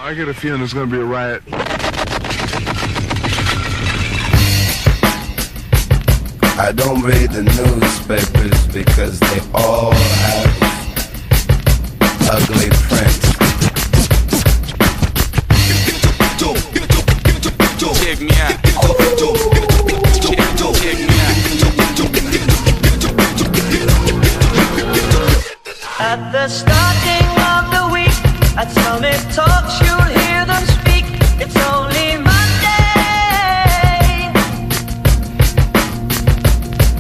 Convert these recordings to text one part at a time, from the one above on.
I get a feeling there's gonna be a riot. I don't read the newspapers because they all have ugly print. Check me out. Check me out. At the starting of the week, at Summit Talks, you'll hear them speak. It's only Monday.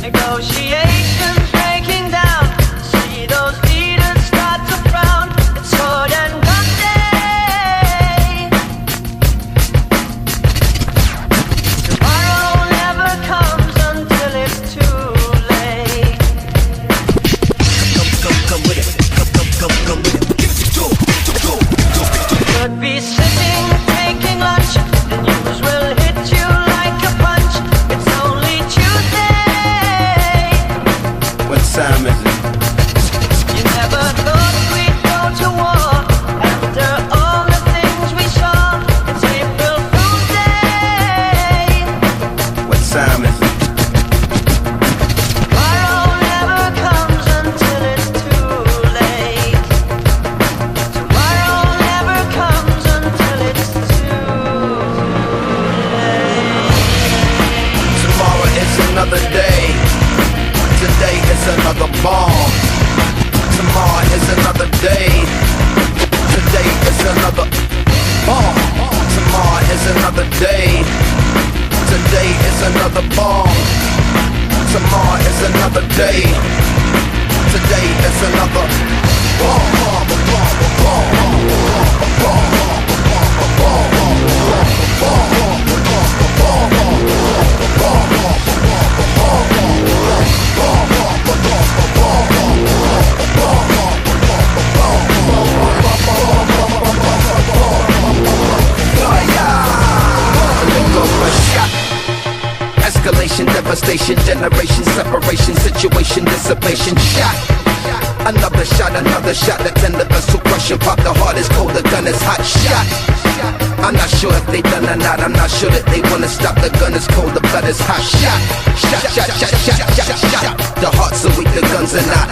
Negotiations breaking down. See those leaders start to frown. It's sword and gun day. Tomorrow never comes until it's too late. Come with it. Come with it. Could be sitting, taking lunch. The news will hit you like a punch. It's only Tuesday. What time is it? You never thought we'd go to war after all the things we saw. It's April Fool's Day. What time is it? Tomorrow never comes until it's too late. Tomorrow never comes until it's too late. Tomorrow is another day. Today is another bomb. Tomorrow is another day. Today is another bomb. Tomorrow is another day. Today is another bomb. Tomorrow is another day. Today is another escalation, devastation, generation, separation, situation, dissipation, shot. Another shot, the tender vessel crushing, pop the heart is cold, the gun is hot, shot. I'm not sure if they done or not, I'm not sure that they wanna stop, the gun is cold, the blood is hot, shot. Shot, shot, shot, shot, shot, shot. The heart's so weak, the guns are not.